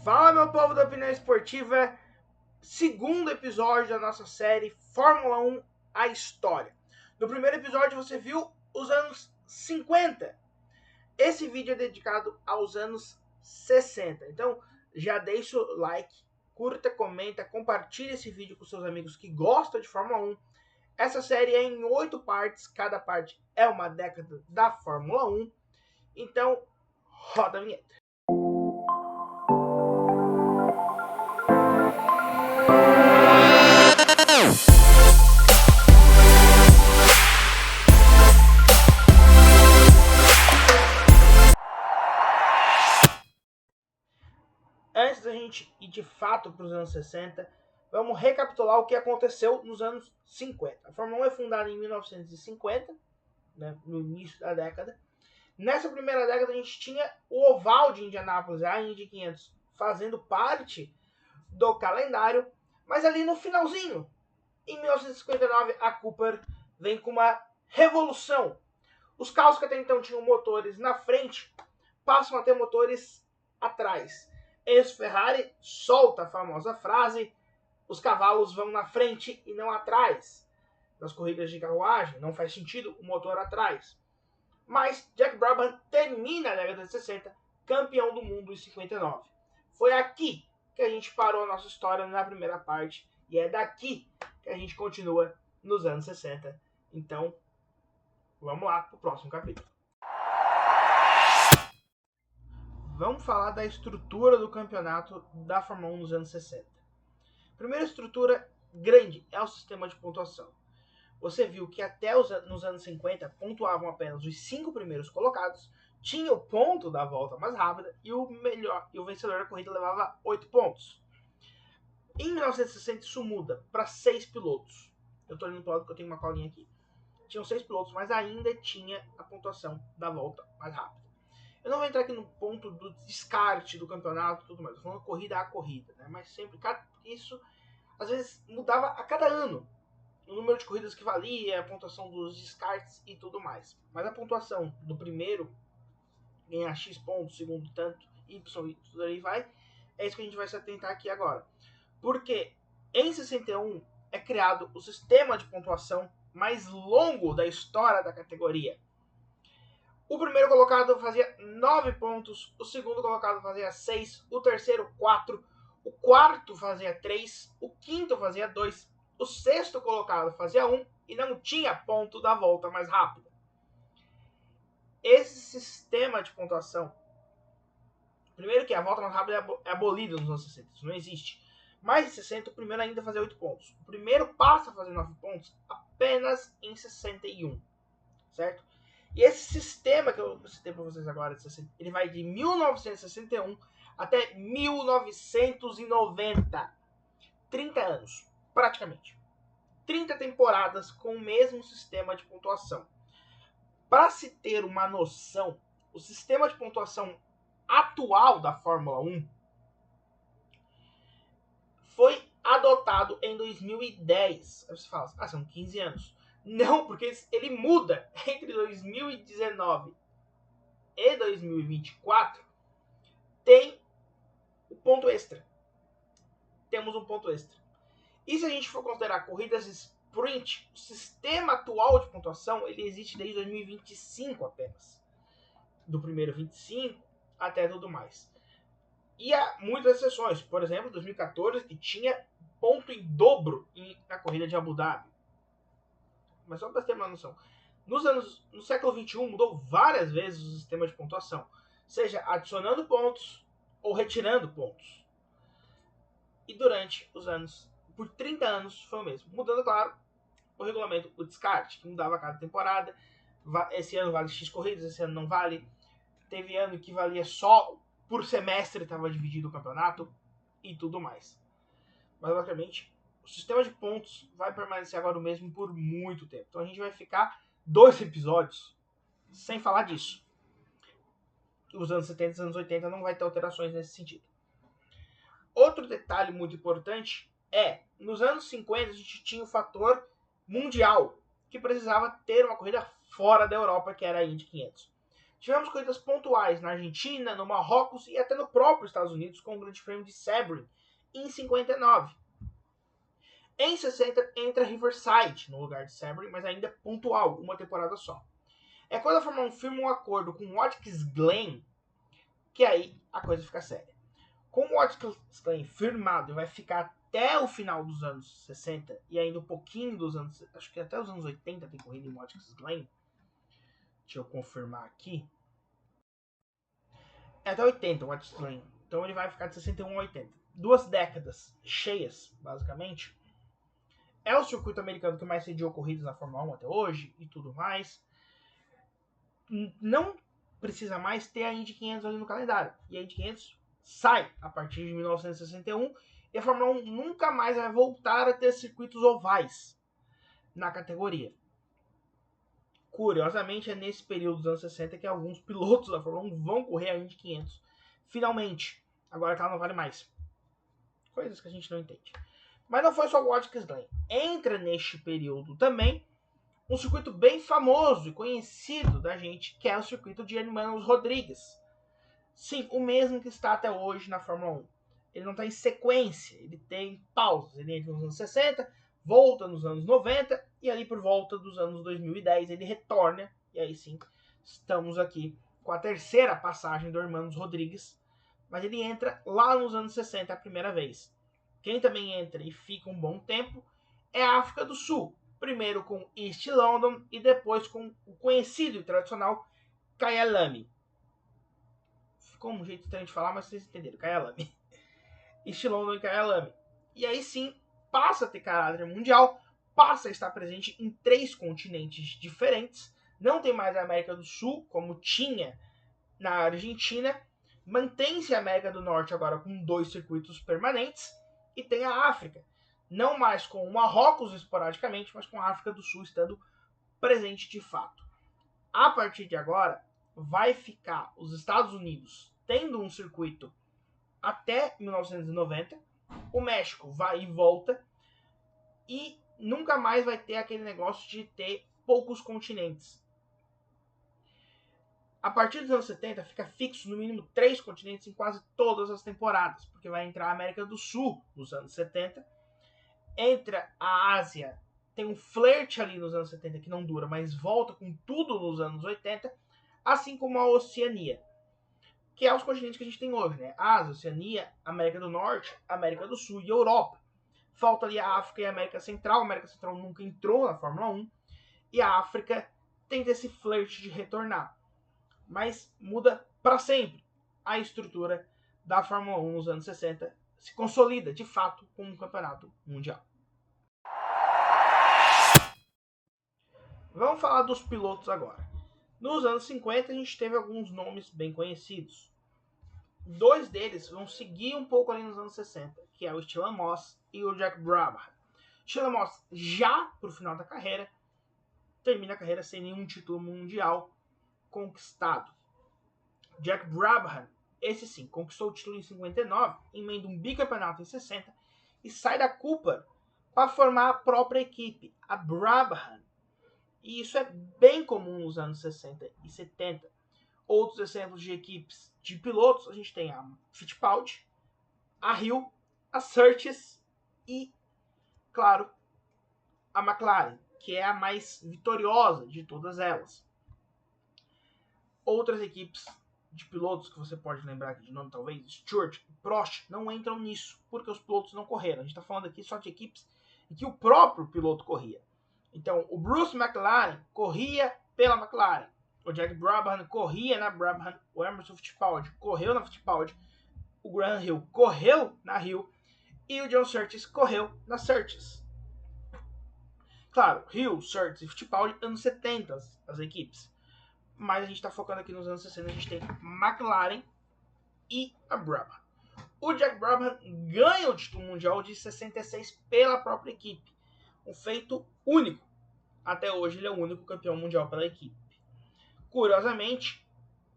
Fala, meu povo da opinião esportiva, segundo episódio da nossa série Fórmula 1, a história. No primeiro episódio você viu os anos 50. Esse vídeo é dedicado aos anos 60. Então já deixa o like, curta, comenta, compartilha esse vídeo com seus amigos que gostam de Fórmula 1. Essa série é em 8 partes, cada parte é uma década da Fórmula 1. Então, roda a vinheta. Antes da gente ir de fato para os anos 60, vamos recapitular o que aconteceu nos anos 50. A Fórmula 1 é fundada em 1950, né, no início da década. Nessa primeira década a gente tinha o oval de Indianápolis, a Indy 500, fazendo parte do calendário, mas ali no finalzinho, em 1959, a Cooper vem com uma revolução. Os carros que até então tinham motores na frente passam a ter motores atrás. Ex-Ferrari solta a famosa frase: os cavalos vão na frente e não atrás. Nas corridas de carruagem, não faz sentido o motor atrás. Mas Jack Brabham termina a década de 60 campeão do mundo em 59. Foi aqui que a gente parou a nossa história na primeira parte, e é daqui que a gente continua nos anos 60. Então, vamos lá para o próximo capítulo. Vamos falar da estrutura do campeonato da Fórmula 1 nos anos 60. Primeira estrutura grande é o sistema de pontuação. Você viu que até nos anos 50 pontuavam apenas os 5 primeiros colocados, tinha o ponto da volta mais rápida e o vencedor da corrida levava 8 pontos. Em 1960 isso muda para 6 pilotos. Eu estou olhando para o lado porque eu tenho uma colinha aqui. Tinham 6 pilotos, mas ainda tinha a pontuação da volta mais rápida. Eu não vou entrar aqui no ponto do descarte do campeonato e tudo mais. Estou falando corrida a corrida, né? Mas sempre isso às vezes mudava a cada ano. O número de corridas que valia, a pontuação dos descartes e tudo mais. Mas a pontuação do primeiro ganhar X pontos, segundo tanto, Y e tudo aí vai. É isso que a gente vai se atentar aqui agora. Porque em 61 é criado o sistema de pontuação mais longo da história da categoria. O primeiro colocado fazia 9 pontos, o segundo colocado fazia 6, o terceiro 4, o quarto fazia 3, o quinto fazia 2, o sexto colocado fazia 1 e não tinha ponto da volta mais rápida. Esse sistema de pontuação, primeiro que a volta mais rápida é abolida nos anos 60, isso não existe. Mas em 60 o primeiro ainda fazia 8 pontos. O primeiro passa a fazer 9 pontos apenas em 61, certo? E esse sistema que eu citei para vocês agora, ele vai de 1961 até 1990. 30 anos, praticamente. 30 temporadas com o mesmo sistema de pontuação. Para se ter uma noção, o sistema de pontuação atual da Fórmula 1 foi adotado em 2010. Aí você fala, são 15 anos. Não, porque ele muda entre 2019 e 2024. Tem o ponto extra. Temos um ponto extra. E se a gente for considerar corridas sprint, o sistema atual de pontuação ele existe desde 2025 apenas. Do primeiro 25 até tudo mais. E há muitas exceções. Por exemplo, 2014, que tinha ponto em dobro na corrida de Abu Dhabi. Mas só para ter uma noção. No século XXI mudou várias vezes o sistema de pontuação. Seja adicionando pontos ou retirando pontos. E durante os anos, por 30 anos, foi o mesmo. Mudando, claro, o regulamento, o descarte, que mudava a cada temporada. Esse ano vale X corridas, esse ano não vale. Teve ano que valia só por semestre, estava dividido o campeonato e tudo mais. Mas, basicamente, o sistema de pontos vai permanecer agora o mesmo por muito tempo. Então a gente vai ficar 2 episódios sem falar disso. Os anos 70 e os anos 80 não vai ter alterações nesse sentido. Outro detalhe muito importante é, nos anos 50 a gente tinha o fator mundial, que precisava ter uma corrida fora da Europa, que era a Indy 500. Tivemos corridas pontuais na Argentina, no Marrocos e até no próprio Estados Unidos com o Grande Prêmio de Sebring em 59. Em 60 entra Riverside no lugar de Sebring, mas ainda pontual, uma temporada só. É quando a Fórmula 1 firma um acordo com Watkins Glen que aí a coisa fica séria. Com o Watkins Glen firmado e vai ficar até o final dos anos 60 e ainda um pouquinho dos anos, acho que até os anos 80 tem corrida em Watkins Glen. Deixa eu confirmar aqui. É até 80 o Watkins Glen. Então ele vai ficar de 61 a 80. 2 décadas cheias, basicamente. É o circuito americano que mais sediou corridas na Fórmula 1 até hoje e tudo mais. Não precisa mais ter a Indy 500 ali no calendário. E a Indy 500 sai a partir de 1961 e a Fórmula 1 nunca mais vai voltar a ter circuitos ovais na categoria. Curiosamente, é nesse período dos anos 60 que alguns pilotos da Fórmula 1 vão correr a Indy 500. Finalmente. Agora que ela não vale mais. Coisas que a gente não entende. Mas não foi só o Watkins Glen. Entra neste período também um circuito bem famoso e conhecido da gente, que é o circuito de Hermanos Rodrigues. Sim, o mesmo que está até hoje na Fórmula 1. Ele não está em sequência, ele tem pausas. Ele entra nos anos 60, volta nos anos 90 e ali por volta dos anos 2010 ele retorna. E aí sim, estamos aqui com a terceira passagem do Hermanos Rodrigues. Mas ele entra lá nos anos 60 a primeira vez. Quem também entra e fica um bom tempo é a África do Sul. Primeiro com East London e depois com o conhecido e tradicional Kyalami. Ficou um jeito estranho de falar, mas vocês entenderam. Kyalami. East London e Kyalami. E aí sim, passa a ter caráter mundial, passa a estar presente em 3 continentes diferentes. Não tem mais a América do Sul, como tinha na Argentina. Mantém-se a América do Norte agora com 2 circuitos permanentes. E tem a África. Não mais com o Marrocos esporadicamente, mas com a África do Sul estando presente de fato. A partir de agora, vai ficar os Estados Unidos tendo um circuito até 1990. O México vai e volta. E nunca mais vai ter aquele negócio de ter poucos continentes. A partir dos anos 70, fica fixo no mínimo 3 continentes em quase todas as temporadas, porque vai entrar a América do Sul nos anos 70, entra a Ásia, tem um flerte ali nos anos 70 que não dura, mas volta com tudo nos anos 80, assim como a Oceania, que é os continentes que a gente tem hoje, né? Ásia, Oceania, América do Norte, América do Sul e Europa. Falta ali a África e a América Central. A América Central nunca entrou na Fórmula 1 e a África tem esse flerte de retornar. Mas muda para sempre a estrutura da Fórmula 1 nos anos 60, se consolida de fato como um campeonato mundial. Vamos falar dos pilotos agora. Nos anos 50 a gente teve alguns nomes bem conhecidos. 2 deles vão seguir um pouco ali nos anos 60, que é o Stirling Moss e o Jack Brabham. Stirling Moss já pro final da carreira, termina a carreira sem nenhum título mundial conquistado. Jack Brabham, esse sim, conquistou o título em 59, emenda um bicampeonato em 60 e sai da Cooper para formar a própria equipe, a Brabham. E isso é bem comum nos anos 60 e 70. Outros exemplos de equipes de pilotos, a gente tem a Fittipaldi, a Hill, a Surtees e, claro, a McLaren, que é a mais vitoriosa de todas elas. Outras equipes de pilotos que você pode lembrar aqui de nome, talvez, Stewart e Prost, não entram nisso, porque os pilotos não correram. A gente está falando aqui só de equipes em que o próprio piloto corria. Então, o Bruce McLaren corria pela McLaren, o Jack Brabham corria na Brabham, o Emerson Fittipaldi correu na Fittipaldi, o Graham Hill correu na Hill e o John Surtees correu na Surtees. Claro, Hill, Surtees e Fittipaldi, anos 70 as equipes. Mas a gente está focando aqui nos anos 60, a gente tem McLaren e a Brabham. O Jack Brabham ganha o título mundial de 66 pela própria equipe. Um feito único. Até hoje ele é o único campeão mundial pela equipe. Curiosamente,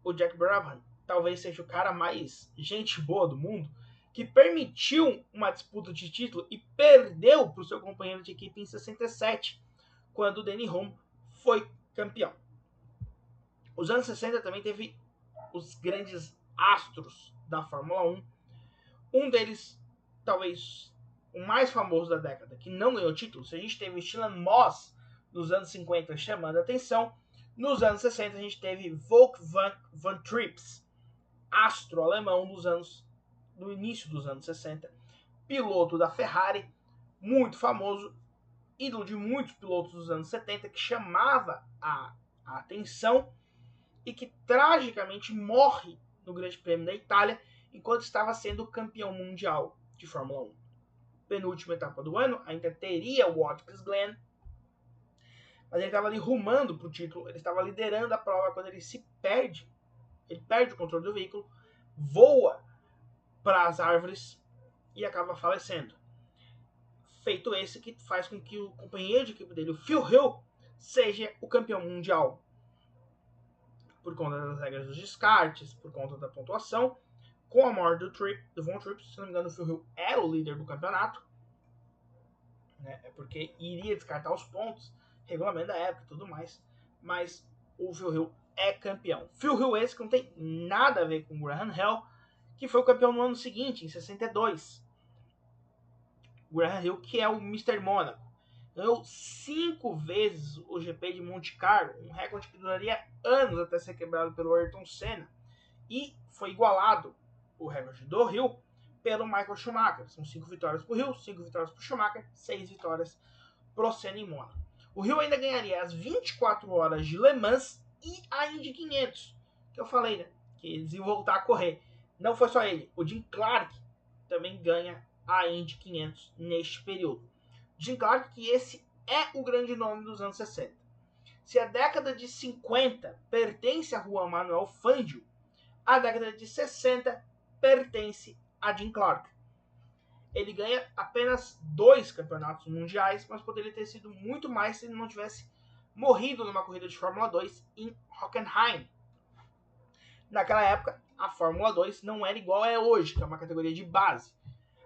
o Jack Brabham talvez seja o cara mais gente boa do mundo, que permitiu uma disputa de título e perdeu para o seu companheiro de equipe em 67, quando o Denny Hulme foi campeão. Os anos 60 também teve os grandes astros da Fórmula 1. Um deles, talvez o mais famoso da década, que não ganhou títulos. A gente teve o Stellan Moss nos anos 50 chamando a atenção. Nos anos 60 a gente teve Volk van Trips, astro alemão do início dos anos 60, piloto da Ferrari, muito famoso, ídolo de muitos pilotos dos anos 70, que chamava a atenção e que tragicamente morre no Grande Prêmio da Itália enquanto estava sendo campeão mundial de Fórmula 1. Penúltima etapa do ano, ainda teria o Watkins Glen, mas ele estava ali rumando para o título, ele estava liderando a prova quando ele perde o controle do veículo, voa para as árvores e acaba falecendo. Feito esse que faz com que o companheiro de equipe dele, o Phil Hill, seja o campeão mundial. Por conta das regras dos descartes, por conta da pontuação, com a morte do Von Trips, se não me engano, o Phil Hill era o líder do campeonato, né? É porque iria descartar os pontos, regulamento da época e tudo mais, mas o Phil Hill é campeão. Phil Hill esse que não tem nada a ver com o Graham Hill, que foi o campeão no ano seguinte, em 62. Graham Hill, que é o Mr. Monaco, ganhou 5 vezes o GP de Monte Carlo, um recorde que duraria anos até ser quebrado pelo Ayrton Senna, e foi igualado o recorde do Hill pelo Michael Schumacher. São 5 vitórias para o Hill, 5 vitórias para o Schumacher, 6 vitórias para o Senna em Mônaco. O Hill ainda ganharia as 24 horas de Le Mans e a Indy 500, que eu falei, né, que eles iam voltar a correr. Não foi só ele, o Jim Clark também ganha a Indy 500 neste período. Jim Clark, que esse é o grande nome dos anos 60. Se a década de 50 pertence a Juan Manuel Fangio, a década de 60 pertence a Jim Clark. Ele ganha apenas 2 campeonatos mundiais, mas poderia ter sido muito mais se ele não tivesse morrido numa corrida de Fórmula 2 em Hockenheim. Naquela época, a Fórmula 2 não era igual é hoje, que é uma categoria de base.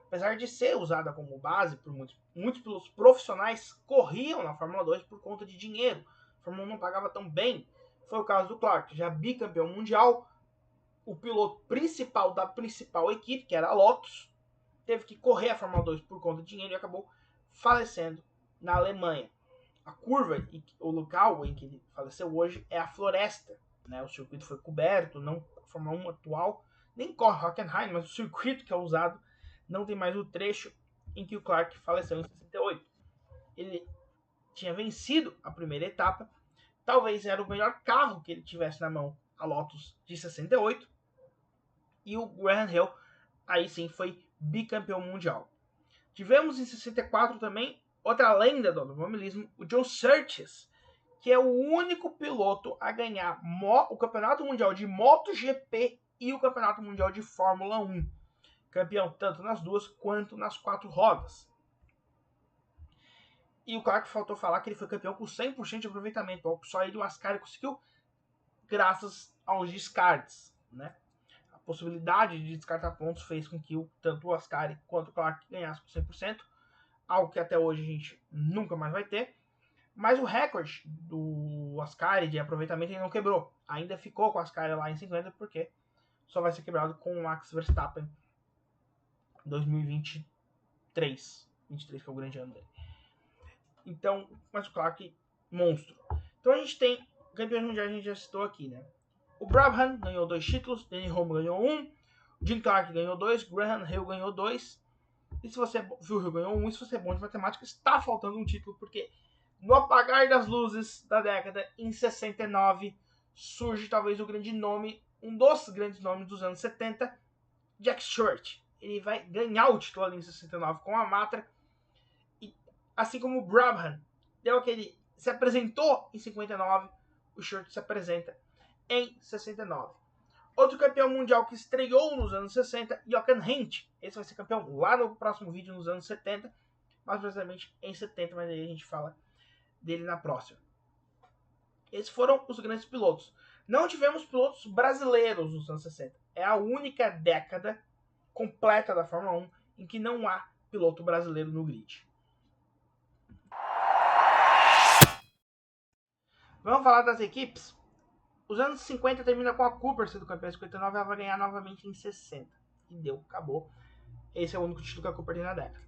Apesar de ser usada como base por muitos pilotos profissionais corriam na Fórmula 2 por conta de dinheiro. A Fórmula 1 não pagava tão bem. Foi o caso do Clark, já bicampeão mundial. O piloto principal da principal equipe, que era a Lotus, teve que correr a Fórmula 2 por conta de dinheiro e acabou falecendo na Alemanha. A curva, o local em que ele faleceu hoje, é a floresta, né? O circuito foi coberto, não a Fórmula 1 atual nem corre Hockenheim, mas o circuito que é usado não tem mais o trecho em que o Clark faleceu em 68. Ele tinha vencido a primeira etapa, talvez era o melhor carro que ele tivesse na mão, a Lotus de 68, e o Graham Hill aí sim foi bicampeão mundial. Tivemos em 64 também outra lenda do automobilismo, o John Surtees, que é o único piloto a ganhar o Campeonato Mundial de MotoGP e o Campeonato Mundial de Fórmula 1. Campeão tanto nas 2 quanto nas 4 rodas. E o Clark faltou falar que ele foi campeão com 100% de aproveitamento. Só ele e o Ascari conseguiu graças aos descartes, né? A possibilidade de descartar pontos fez com que tanto o Ascari quanto o Clark ganhassem com 100%, algo que até hoje a gente nunca mais vai ter. Mas o recorde do Ascari de aproveitamento ele não quebrou. Ainda ficou com o Ascari lá em 50, porque só vai ser quebrado com o Max Verstappen 2023. 23, que é o grande ano dele. Então, mas o Clark, monstro. Então a gente tem campeões mundiais, a gente já citou aqui, né? O Brabham ganhou 2 títulos, Denny Hulme ganhou 1, Jim Clark ganhou 2, Graham Hill ganhou 2. E se você viu, Hill ganhou 1, e se você é bom de matemática, está faltando um título, porque no apagar das luzes da década, em 69, surge talvez o grande nome, um dos grandes nomes dos anos 70, Jack Stewart. Ele vai ganhar o título ali em 69 com a Matra. E assim como o Brabham deu aquele, se apresentou em 59, o Stewart se apresenta em 69. Outro campeão mundial que estreou nos anos 60, Jochen Rindt. Esse vai ser campeão lá no próximo vídeo nos anos 70, mais precisamente em 70, mas aí a gente fala dele na próxima. Esses foram os grandes pilotos. Não tivemos pilotos brasileiros nos anos 60. É a única década completa da Fórmula 1 em que não há piloto brasileiro no grid. Vamos falar das equipes? Os anos 50 termina com a Cooper sendo campeã em 59, ela vai ganhar novamente em 60. E deu, acabou. Esse é o único título que a Cooper tem na década.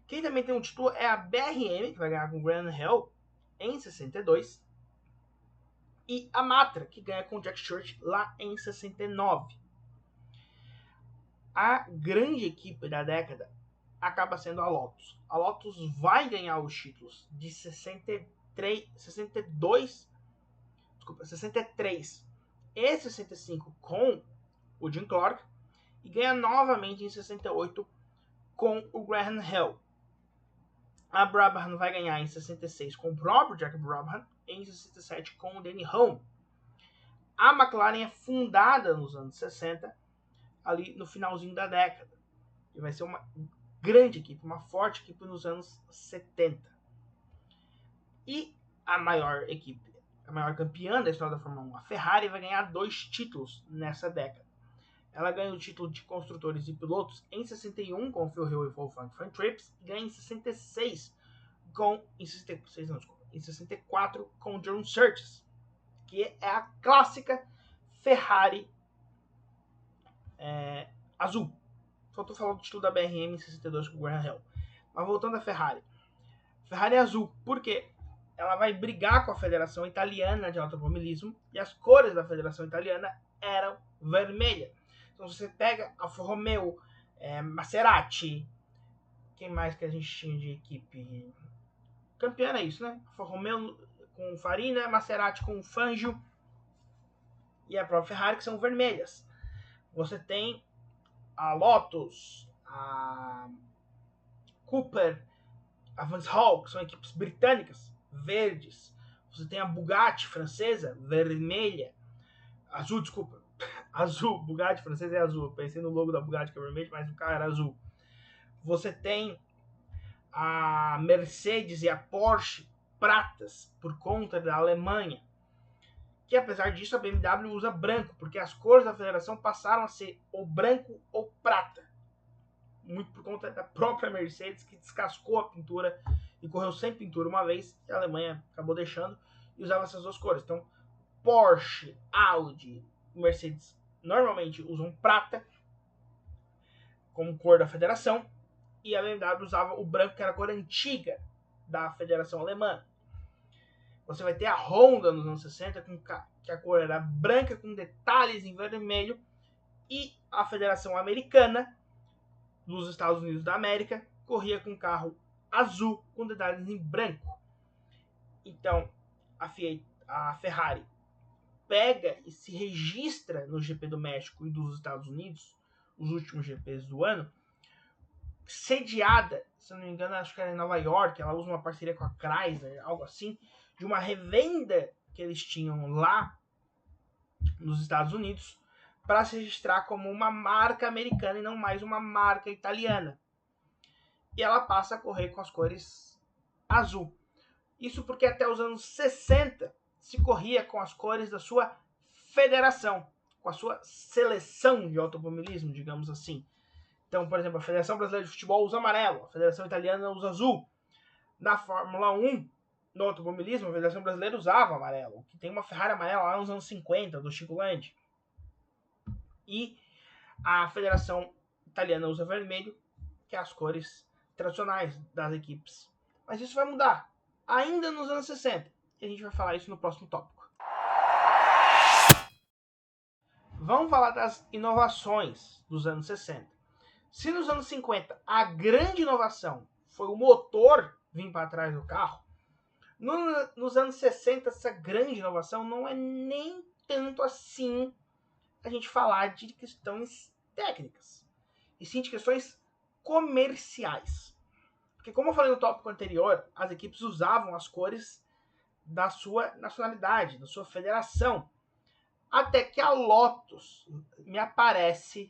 Quem também tem um título é a BRM, que vai ganhar com o Graham Hill em 62. E a Matra, que ganha com o Jack Stewart lá em 69. A grande equipe da década acaba sendo a Lotus. A Lotus vai ganhar os títulos de 63 e 65 com o Jim Clark e ganha novamente em 68 com o Graham Hill. A Brabham vai ganhar em 66 com o próprio Jack Brabham e em 67 com o Denny Hulme. A McLaren é fundada nos anos 60, ali no finalzinho da década, e vai ser uma grande equipe, uma forte equipe nos anos 70. E a maior equipe, a maior campeã da história da Fórmula 1, a Ferrari, vai ganhar 2 títulos nessa década. Ela ganha o título de construtores e pilotos em 61 com o Phil Hill e Wolfgang Van Trips e ganha em 66 em 64 com o John Surtees, que é a clássica Ferrari azul. Só estou falando do título da BRM em 62 com o Graham Hill. Mas voltando à Ferrari. Ferrari é azul porque ela vai brigar com a Federação Italiana de Automobilismo e as cores da Federação Italiana eram vermelha. Então você pega a Alfa Romeo, Maserati, quem mais que a gente tinha de equipe? Campeã é isso, né? Alfa Romeo com Farina, Maserati com Fangio e a própria Ferrari, que são vermelhas. Você tem a Lotus, a Cooper, a Vance Hall, que são equipes britânicas, verdes. Você tem a Bugatti francesa, vermelha. Azul, desculpa. Azul, Bugatti francesa é azul. Eu pensei no logo da Bugatti que é vermelho, mas o carro era azul. Você tem a Mercedes e a Porsche pratas por conta da Alemanha. Que apesar disso a BMW usa branco, porque as cores da federação passaram a ser ou branco ou prata. Muito por conta da própria Mercedes, que descascou a pintura e correu sem pintura uma vez, e a Alemanha acabou deixando e usava essas duas cores. Então, Porsche, Audi, Mercedes normalmente usam prata como cor da federação, e a BMW usava o branco, que era a cor antiga da federação alemã. Você vai ter a Honda nos anos 60, que a cor era branca com detalhes em vermelho, e a federação americana dos Estados Unidos da América corria com carro azul com detalhes em branco. Então a Ferrari pega e se registra no GP do México e dos Estados Unidos, os últimos GPs do ano, sediada, se não me engano, acho que era em Nova York. Ela usa uma parceria com a Chrysler, algo assim, de uma revenda que eles tinham lá nos Estados Unidos, para se registrar como uma marca americana e não mais uma marca italiana. E ela passa a correr com as cores azul. Isso porque até os anos 60 se corria com as cores da sua federação, com a sua seleção de automobilismo, digamos assim. Então, por exemplo, a Federação Brasileira de Futebol usa amarelo, a Federação Italiana usa azul. Na Fórmula 1, no automobilismo, a Federação Brasileira usava amarelo, que tem uma Ferrari amarela lá nos anos 50, do Chico Landi. E a Federação Italiana usa vermelho, que é as cores tradicionais das equipes. Mas isso vai mudar ainda nos anos 60. E a gente vai falar isso no próximo tópico. Vamos falar das inovações dos anos 60. Se nos anos 50 a grande inovação foi o motor vir para trás do carro, nos anos 60 essa grande inovação não é nem tanto assim a gente falar de questões técnicas, e sim de questões comerciais. Porque, como eu falei no tópico anterior, as equipes usavam as cores da sua nacionalidade, da sua federação. Até que a Lotus me aparece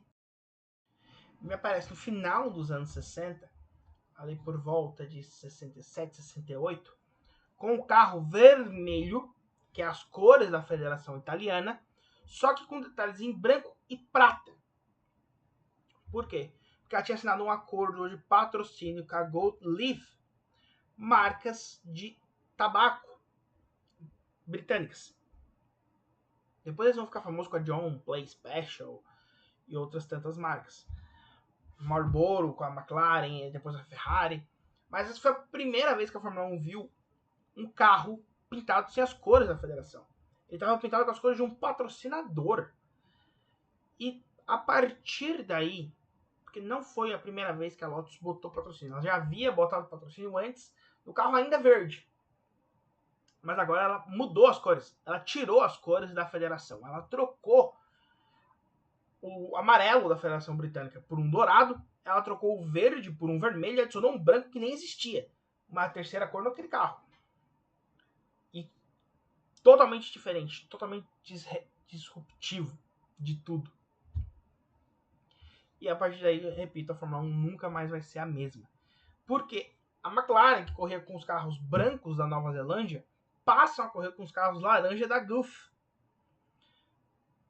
no final dos anos 60, ali por volta de 67, 68, com o carro vermelho, que é as cores da Federação Italiana, só que com detalhes em branco e prata. Por quê? Porque ela tinha assinado um acordo de patrocínio com a Gold Leaf, marcas de tabaco britânicas. Depois eles vão ficar famosos com a John Play Special e outras tantas marcas. Marlboro com a McLaren, depois a Ferrari. Mas essa foi a primeira vez que a Fórmula 1 viu um carro pintado sem as cores da federação. Ele estava pintado com as cores de um patrocinador. E a partir daí, porque não foi a primeira vez que a Lotus botou patrocínio, ela já havia botado patrocínio antes do carro ainda verde. Mas agora ela mudou as cores. Ela tirou as cores da federação. Ela trocou o amarelo da Federação Britânica por um dourado. Ela trocou o verde por um vermelho e adicionou um branco que nem existia. Uma terceira cor naquele carro. E totalmente diferente. Totalmente disruptivo de tudo. E a partir daí, eu repito, a Fórmula 1 nunca mais vai ser a mesma. Porque a McLaren, que corria com os carros brancos da Nova Zelândia, passam a correr com os carros laranja da Gulf.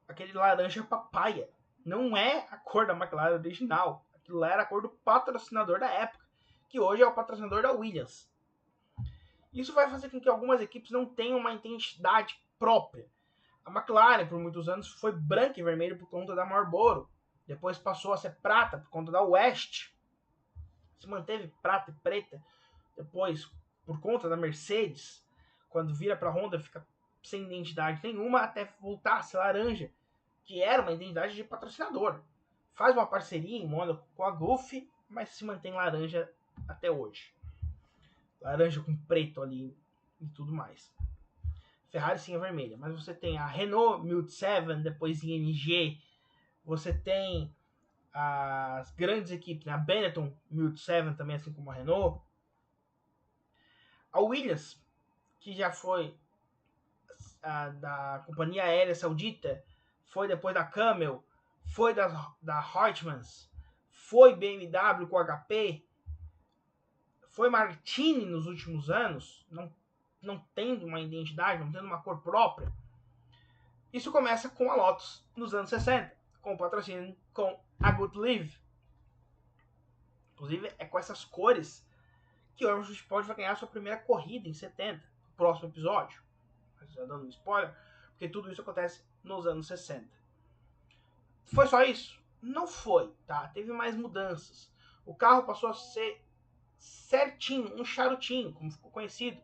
Aquele laranja papaya. Não é a cor da McLaren original. Aquilo lá era a cor do patrocinador da época, que hoje é o patrocinador da Williams. Isso vai fazer com que algumas equipes não tenham uma identidade própria. A McLaren, por muitos anos, foi branca e vermelha por conta da Marlboro. Depois passou a ser prata por conta da West. Se manteve prata e preta. Depois, por conta da Mercedes, quando vira para a Honda, fica sem identidade nenhuma até voltar a ser laranja, que era uma identidade de patrocinador. Faz uma parceria em Mônaco com a Gulf, mas se mantém laranja até hoje. Laranja com preto ali e tudo mais. Ferrari sim é vermelha, mas você tem a Renault Mute 7, depois ING, você tem as grandes equipes, né? A Benetton Mute 7 também, assim como a Renault. A Williams, que já foi da companhia aérea saudita, foi depois da Camel, foi da Hartmanns, foi BMW com HP, foi Martini nos últimos anos, não tendo uma identidade, não tendo uma cor própria. Isso começa com a Lotus nos anos 60, com o patrocínio com a Good Live. Inclusive, é com essas cores que o Emerson Fittipaldi vai ganhar a sua primeira corrida em 70, no próximo episódio. Já dando um spoiler, porque tudo isso acontece nos anos 60. Foi só isso? Não foi, tá? Teve mais mudanças. O carro passou a ser certinho, um charutinho, como ficou conhecido.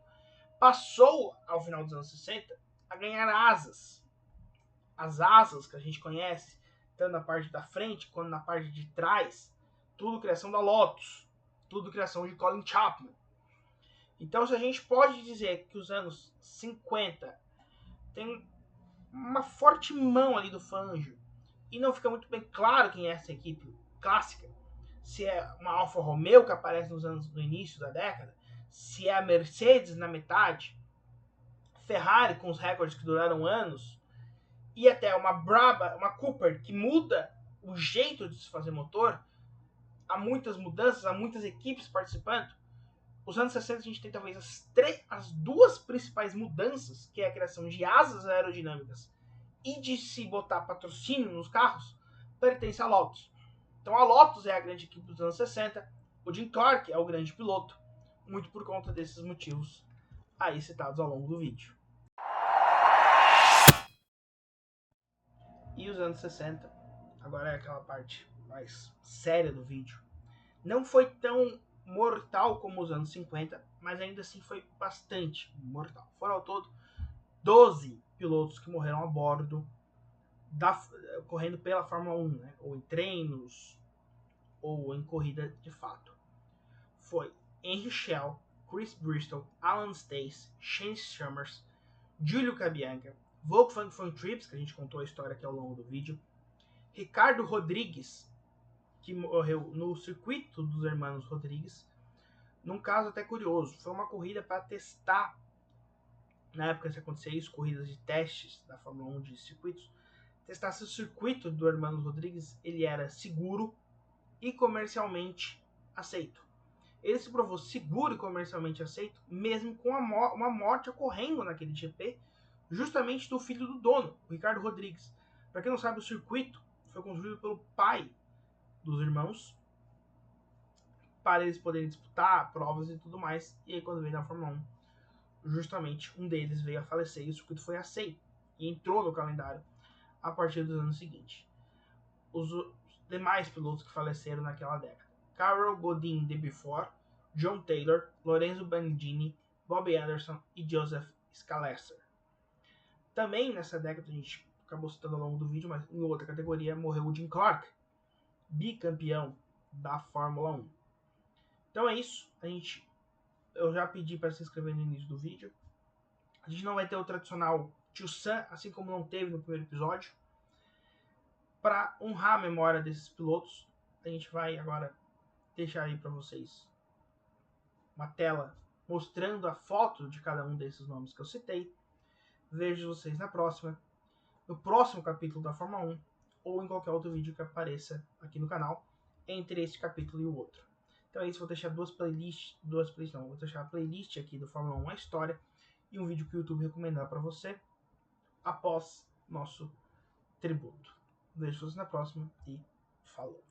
Passou, ao final dos anos 60, a ganhar asas. As asas que a gente conhece, tanto na parte da frente quanto na parte de trás, tudo criação da Lotus, tudo criação de Colin Chapman. Então, se a gente pode dizer que os anos 50 tem uma forte mão ali do Fangio, e não fica muito bem claro quem é essa equipe clássica, se é uma Alfa Romeo que aparece no início da década, se é a Mercedes na metade, Ferrari com os recordes que duraram anos, e até uma Brabham, uma Cooper que muda o jeito de se fazer motor. Há muitas mudanças, há muitas equipes participando. Os anos 60 a gente tem talvez as duas principais mudanças, que é a criação de asas aerodinâmicas e de se botar patrocínio nos carros, pertence à Lotus. Então a Lotus é a grande equipe dos anos 60, o Jim Clark é o grande piloto, muito por conta desses motivos aí citados ao longo do vídeo. E os anos 60, agora é aquela parte mais séria do vídeo. Não foi tão mortal como os anos 50, mas ainda assim foi bastante mortal. Foram ao todo 12 pilotos que morreram a bordo, correndo pela Fórmula 1, né? Ou em treinos, ou em corrida de fato. Foi Henry Schell, Chris Bristol, Alan Stace, Shane Summers, Giulio Cabianca, Wolfgang von Trips, que a gente contou a história aqui ao longo do vídeo, Ricardo Rodrigues, que morreu no circuito dos Hermanos Rodrigues, num caso até curioso. Foi uma corrida para testar, na época que acontecia isso, corridas de testes da Fórmula 1 de circuitos, testar se o circuito do Hermanos Rodrigues ele era seguro e comercialmente aceito. Ele se provou seguro e comercialmente aceito, mesmo com uma morte ocorrendo naquele GP, justamente do filho do dono, o Ricardo Rodrigues. Para quem não sabe, o circuito foi construído pelo pai dos irmãos, para eles poderem disputar provas e tudo mais. E aí, quando veio na Fórmula 1, justamente um deles veio a falecer e o circuito foi aceito. e entrou no calendário a partir dos anos seguintes. Os demais pilotos que faleceram naquela década: Carroll Godin de Beaufort, John Taylor, Lorenzo Bandini, Bobby Anderson e Joseph Scalesser. Também nessa década, a gente acabou citando ao longo do vídeo, mas em outra categoria morreu o Jim Clark, bicampeão da Fórmula 1. Então é isso. Eu já pedi para se inscrever no início do vídeo. A gente não vai ter o tradicional Tio Sam, assim como não teve no primeiro episódio. Para honrar a memória desses pilotos, a gente vai agora deixar aí para vocês uma tela mostrando a foto de cada um desses nomes que eu citei. Vejo vocês na próxima, no próximo capítulo da Fórmula 1 ou em qualquer outro vídeo que apareça aqui no canal entre este capítulo e o outro. Então é isso, vou deixar vou deixar a playlist aqui do Fórmula 1 a história e um vídeo que o YouTube recomendar para você após nosso tributo. Vejo vocês na próxima e falou!